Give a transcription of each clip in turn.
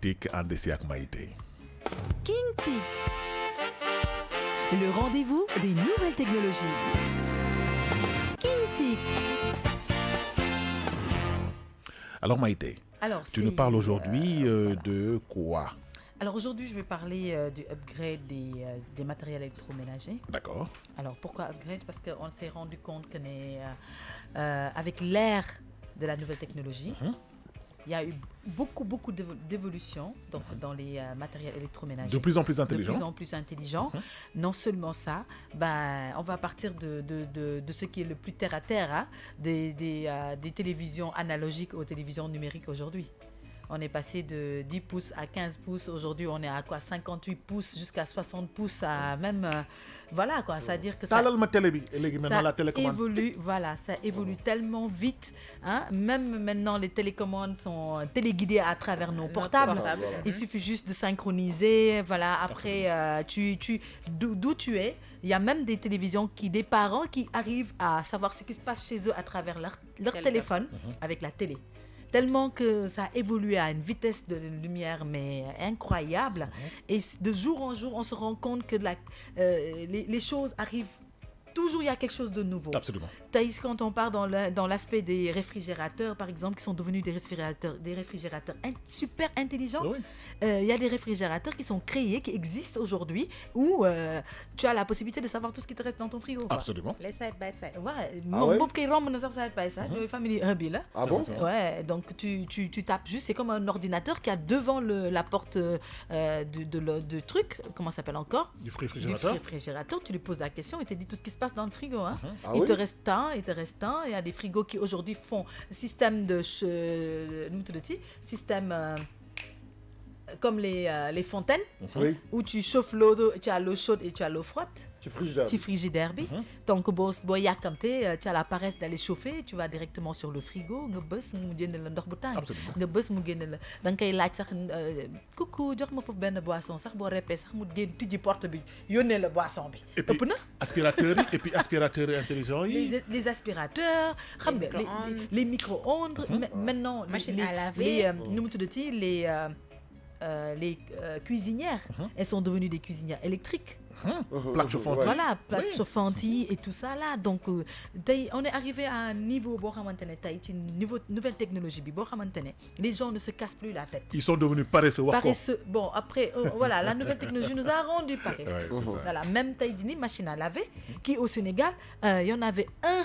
TIC ànd si ak Maïté. King TIC, le rendez-vous des nouvelles technologies. King TIC. Alors Maïté, tu nous parles aujourd'hui de quoi? Alors aujourd'hui, je vais parler du upgrade des matériels électroménagers. D'accord. Alors pourquoi upgrade? Parce qu'on s'est rendu compte que avec l'ère de la nouvelle technologie, il y a eu beaucoup d'évolutions dans les matériels électroménagers. De plus en plus intelligents. De plus en plus intelligents. Non seulement ça, on va partir de ce qui est le plus terre à terre, hein, des télévisions analogiques aux télévisions numériques aujourd'hui. On est passé de 10 pouces à 15 pouces. Aujourd'hui, on est à quoi, 58 pouces jusqu'à 60 pouces. À même, voilà quoi. C'est-à-dire que ça évolue. Voilà, ça évolue tellement vite. Hein. Même maintenant, les télécommandes sont téléguidées à travers nos portables. Il suffit juste de synchroniser. Voilà. Après, d'où tu es. Il y a même des télévisions des parents qui arrivent à savoir ce qui se passe chez eux à travers leur téléphone avec la télé. Tellement que ça a évolué à une vitesse de lumière mais incroyable. Et de jour en jour, on se rend compte que les choses arrivent. Toujours, il y a quelque chose de nouveau. Absolument. Thaïs, quand on part dans l'aspect des réfrigérateurs, par exemple, qui sont devenus des réfrigérateurs super intelligents, il y a des réfrigérateurs qui sont créés, qui existent aujourd'hui, où tu as la possibilité de savoir tout ce qui te reste dans ton frigo. Quoi. Absolument. Les side by side. Ouais. Side by side, les family hubby là. Ah bon? Ouais. Donc tu tapes juste, c'est comme un ordinateur qui a devant la porte de truc, comment ça s'appelle encore? Du réfrigérateur. Du réfrigérateur. Tu lui poses la question, il te dit tout ce qui se passe dans le frigo. Hein. Il te reste tant. Il y a des frigos qui aujourd'hui font système comme les fontaines, où tu chauffes l'eau, tu as l'eau chaude et tu as l'eau froide. Tu frigidaire. Donc, tu as la paresse d'aller chauffer, tu vas directement sur le frigo, coucou, jox-moi foofu benn boisson sax boo répé sax mu génn tijji porte bi yónnee la boisson bi. Et puis aspirateurs intelligents yi. Les aspirateurs, les micro-ondes, maintenant machine à laver, les cuisinières, elles sont devenues des cuisinières électriques. Plaque chauffante. Voilà, plaque chauffante et tout ça là. Donc, on est arrivé à un niveau, niveau nouvelle technologie, les gens ne se cassent plus la tête. Ils sont devenus paresseux. Bon, après, voilà, la nouvelle technologie nous a rendu paresseux. Voilà, même Taïdini, machine à laver, qui au Sénégal, il y en avait un.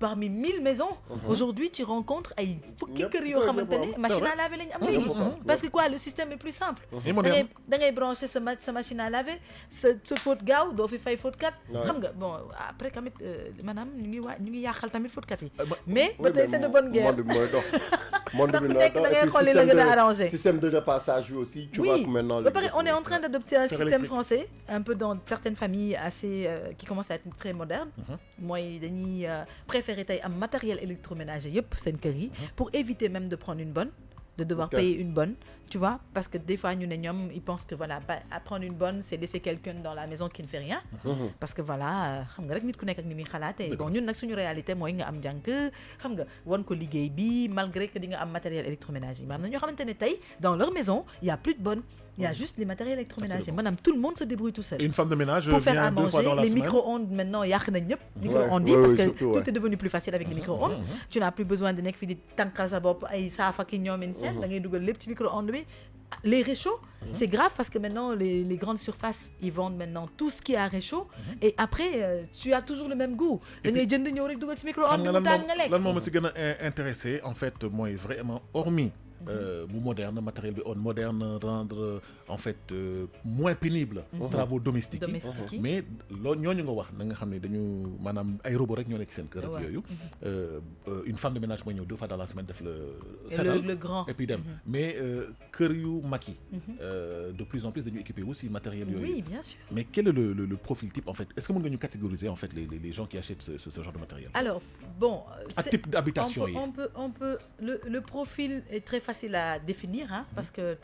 Parmi 1000 maisons, aujourd'hui tu rencontres ay fukki kër yoo xamantene machine à laver lañ am léegi parce que quoi, le système est plus simple. Da ngay brancher sa machine à laver sa fóot gaaw doo fi fay fóotkat xam nga. Bon après tamit maanaam ñu ngi yàqal tamit fóotkat yi mais ba tey c'est de bonne guerre. Monde da ngay xool la gën a arrangé. Système de repassage aussi, tu vois que maintenant on est en train d'adopter un système français un peu dans certaines familles assez qui commencent à être très modernes. Mooy dañuy préférer un matériel électroménager pour éviter même de prendre une bonne, de devoir payer une bonne, tu vois, parce que des fois ils pensent que voilà, prendre une bonne c'est laisser quelqu'un dans la maison qui ne fait rien, parce que voilà, xam nga rek nit ku nekk ak ni muy xalaatee. Bon ñun nag suñu réalité mooy nga am jànk, xam nga won ko liggéey bi malgré que di nga am matériel électroménager. Mais am na ñoo xamante ne tey dans leur maison il y a plus de bonne. Il y a juste les matériels électroménagers. Madame, tout le monde se débrouille tout seul. Et une femme de ménage pour faire vient à manger, 2 fois dans la semaine. Les micro-ondes maintenant, il y a micro-ondes parce que tout est devenu plus facile avec les micro-ondes. Tu n'as plus besoin de nek fi di tankal sa bop ay safa ki ñoom en sen da ngay dugal lepp ci micro-ondes bi. Les réchauds, c'est grave parce que maintenant les grandes surfaces ils vendent maintenant tout ce qui est à réchaud et après tu as toujours le même goût. Da ngay jënd ñëw rek dugal ci micro-ondes bi mu tàng nga lekk. Lan moo ma si gën a intéressé en fait mooy vraiment hormis bu moderne matériel bi moderne rendre en fait moins pénible travaux domestiques mais loolu ñooñu nga wax na nga xam ne dañu maanaam ay robot rek ñoo nekk seen kër ak yooyu une femme de ménage mooy ñëw 2 fois dans la semaine def le grand et puis dem mais kër yu mag yi de plus en plus dañu équipé aussi matériel yooyu. Oui, bien sûr. Mais quel est le profil type en fait? Est-ce que mën nga ñu catégoriser en fait les gens qui achètent ce genre de matériel? Alors bon, à type d'habitation on peut le profil est très facile facile à définir, hein, parce que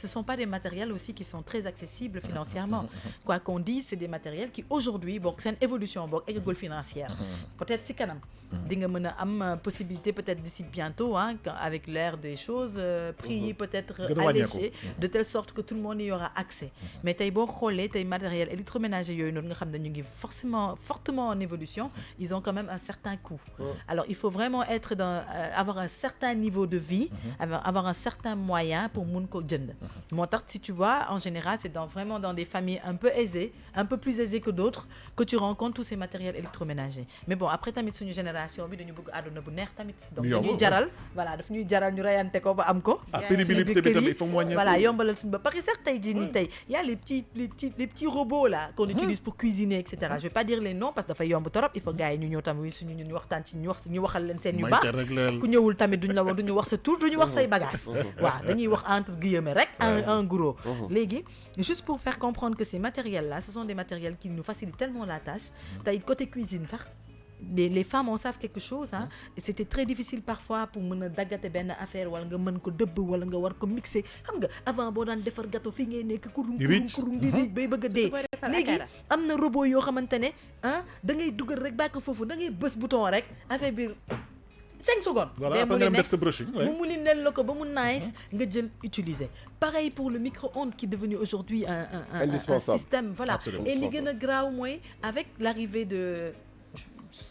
ce sont pas des matériels aussi qui sont très accessibles financièrement. Quoi qu'on dise, c'est des matériels qui aujourd'hui c'est une évolution école financière. Peut-être si kanam di nga mën a am possibilité peut-être d'ici bientôt, hein, avec l'ère des choses, prix peut-être allégé de telle sorte que tout le monde y aura accès. Mais tey boo xoolee tey matériel électroménager yooyu noonu nga xam ne ñu ngi fortement en évolution, ils ont quand même un certain coût. Alors il faut vraiment être avoir un certain niveau de vie, avoir un certain moyen pour mun ko jënd. Moo tax si tu vois, en général, c'est vraiment dans des familles un peu aisées, un peu plus aisées que d'autres, que tu rencontres tous ces matériels électroménagers. Mais bon, après tamit suñu génération bi dañu bëgg àdduna bu neex tamit. Donc dañuy jaral, voilà, daf ñuy jaral ñu rayante ko ba am ko. Pénibilité bi tamit il faut moyen. Voilà, yombalal suñu ba parce que sax tey jii nii tey il y a les petits robots là qu'on utilise pour cuisiner, etc. Je vais pas dire les noms parce que dafa yomb torop, il faut gars yi ñu ñëw tamit suñu ñu waxtaan ci ñu waxal leen seen yu baax. Ku ñëwul tamit duñu wax sa tour, duñu wax say bagages. Waaw, dañuy wax entre guillemets rek en gros. Léegi, juste pour faire comprendre que ces matériels là, ce sont des matériels qui nous facilitent tellement la tâche. Tey côté cuisine sax les femmes en savent quelque chose, hein. Et c'était très difficile parfois pour mën a daggate benn affaire wala nga mën ko dëbb wala nga war ko mixer xam nga avant boo daan defar gâteau fii ngay nekk kurum di riij bay bëgg a dee. Léegi am na robot yoo xamante ne da ngay dugal rek bàkk foofu da ngay bës bouton rek affaire bi 5 secondes. Voilà, après nga def sa brushing. mu mulinel la ko ba mu nice nga jël utiliser. Pareil pour le micro-ondes qui est devenu aujourd'hui un système. Voilà. Absolument. Et li gën a graaw mooy avec l'arrivée de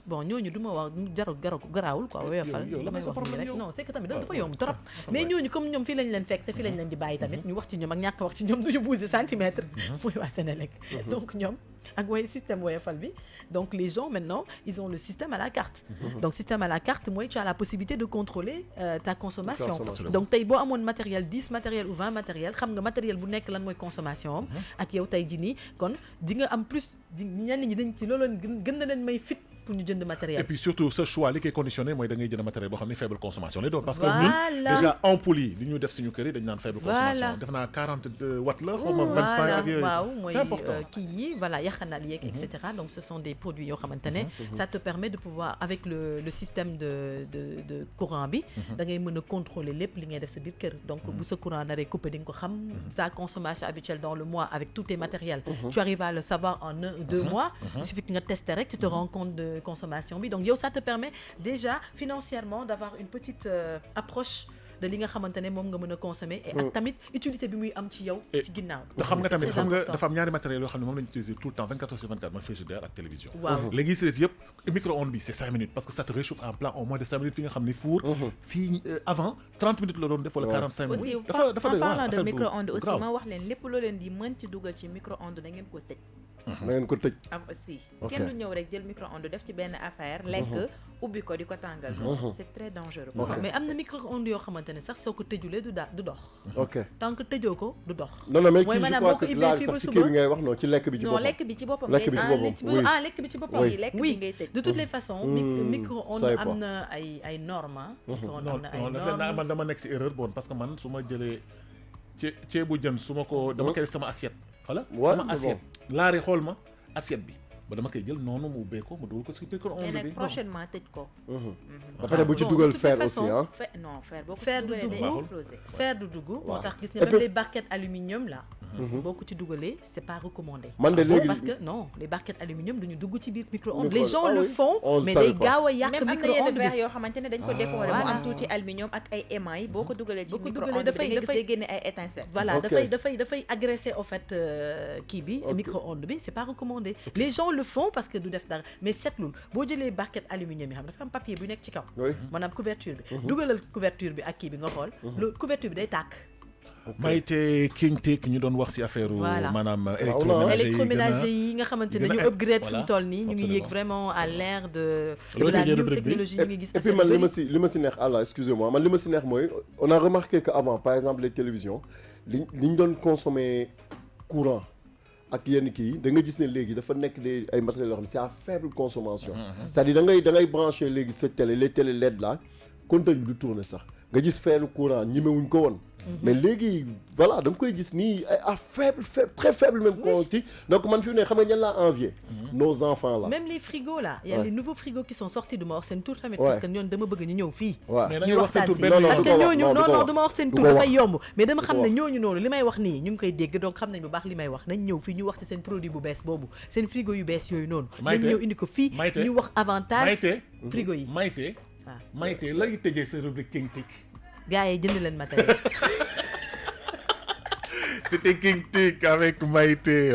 bon ñooñu du ma wax garaawul quoi woyofal damay wax nii rek non c'est que tamit dafa yomb trop mais ñooñu comme ñoom fii lañ leen fekk te fii lañ leen di bàyyi tamit ñu wax ci ñoom ak ñàkk wax ci ñoom duñu bouger centimètre mooy waa Sénélec donc ñoom ak système woyofal bi donc les gens maintenant ils ont le système à la carte donc système à la carte mooy tu as la possibilité de contrôler ta consommation donc tey boo amoon matériel 10 matériel ou 20 matériel xam nga matériel bu nekk lan mooy consommation am ak yow tey ji nii kon di nga am plus ñenn ñi dañ ci loolu gën na leen may fit pour ñu jënd matériel. Et puis surtout ce choix li koy conditionné mooy da ngay jënd matériel boo xam ne faible consommation lay doon. Parce que ñun déjà ampoule yi li ñu def suñu kër yi dañu naan faible consommation. def naa 42 watts la xaw ma 25 ak yooyu. waaw mooy c'est important. kii yi voilà yaxanal yeeg et cetera donc ce sont des produits yoo xamante ne ça te permet de pouvoir avec le système de courant bi da ngay mën a contrôler lépp li ngay def sa biir kër donc bu sa courant naree coupé di nga ko xam sa consommation habituelle dans le mois avec tous tes matériels tu arrives à le savoir en 1-2 mois il suffit que nga tester rek tu te rends compte de consommation bi donc yow ça te permet déjà financièrement d'avoir une petite approche de li nga xamante ne moom nga mën a consommer et ak tamit utilité bi muy am ci yow ci ginnaaw te xam nga tamit dafa am ñaari matériel yoo xam ne moom lañu utiliser tout le temps 24/24 mooy frigidaire ak télévision léegi si les yëpp micro-ondes bi c'est 5 minutes parce que ça te réchauffe en plein en moins de 5 minutes fi nga xam ne four si avant 30 minutes la doon def wala 45 minutes aussi en parlant de micro-ondes aussi ma wax leen lépp loo leen di mën ci dugal ci micro-ondes da ngeen ko tëj na ngeen ko tëj am aussi kenn du ñëw rek jël micro-ondes def ci benn affaire lekk ubbi ko di ko tàngal c'est très dangereux mais am na micro-ondes yoo xamante ne sax soo ko tëjulee du dox ok tant que tëjoo ko du dox non mais kii je crois que laaj sax ci kii bi ngay wax non ci lekk bi ci boppam non lekk bi ci boppam lekk bi ci boppam oui ngay tëj de toutes les façons micro-ondes am na ay normes non man dama nekk si erreur bon parce que man su ma jëlee ceebu jën su ma ko dama koy sama assiette voilà sama assiette laari xool ma assiette bi ba dama koy jël noonu mu ubbee ko mu dugal ko si micro-ondes bi. mais nag prochainement tëj ko. ba pare bu ci dugal fer aussi ah. non fer boo ko fer du dugg fer du dugg moo tax gis nga même les barquettes aluminium là. boo ko ci dugalee c'est pas recommandé. man de léegi parce que non les barquettes aluminium duñu dugg ci biir micro-ondes. Les gens le font mais day gaaw a yàq micro-ondes bi. même am na yenn verre yoo xamante ne dañ ko décorer mu am tuuti aluminium ak ay émail boo ko dugalee ci micro-ondes bi dafay génne ay étincelles. voilà dafay agresser en fait kii bi micro-ondes bi c'est pas recommandé. Les gens le font parce que du def dara mais seetlul boo jëlee barquette aluminium yi xam dafa am papier bu nekk ci kaw. maanaam couverture bi. dugalal couverture bi ak kii bi nga xool. le couverture bi day tàkk. Maïté Kinte ki ñu doon wax ci affaire maanaam électroménager yi nga xamante ne ñu upgrade fi mu toll nii ñu ngi yéeg vraiment à l'ère de la new technologie ñu ngi gis. et puis man li ma si neex Allah excusez-moi man li ma si neex mooy on a remarqué que avant par exemple les télévisions li ñu doon consommer courant ak yenn kii da nga gis ne léegi dafa nekk ay matériels yoo xam ne c'est à faible consommation. c'est-à-dire da ngay brancher léegi sa télé les télé LED là compteur bi du tourner sax nga gis feelu courant ñimewuñ ko woon mais léegi voilà da nga koy gis nii à faible très faible même quantité donc man fi mu ne xam nga ñan laa envier nos enfants là. Même les frigos là, il y a les nouveaux frigos qui sont sortis du ma wax seen tur tamit. Ouais. parce que ñoon dama bëgg ñu ñëw fii. mais da ñu ngay wax seen tur benn non, parce yoon. que du ko wax, ñooñu non, du ko non wax. dama wax seen Du tur ko dafay wax. yomb mais dama Du xam ko ne wax. ñooñu noonu li may wax nii ñu ngi koy dégg donc xam nañ bu baax li may wax nañ ñëw fii ñu wax ci seen produit bu bees boobu seen frigo yu bees yooyu noonu. nañ Maïté, ñëw indi ko fii Maïté, ñu wax avantage Maïté, frigo yi. Maïté, waaw Maïté lay tëjee sa rubrique King Tic. gars yi jënd leen matériel. C'était King Tic avec Maïté.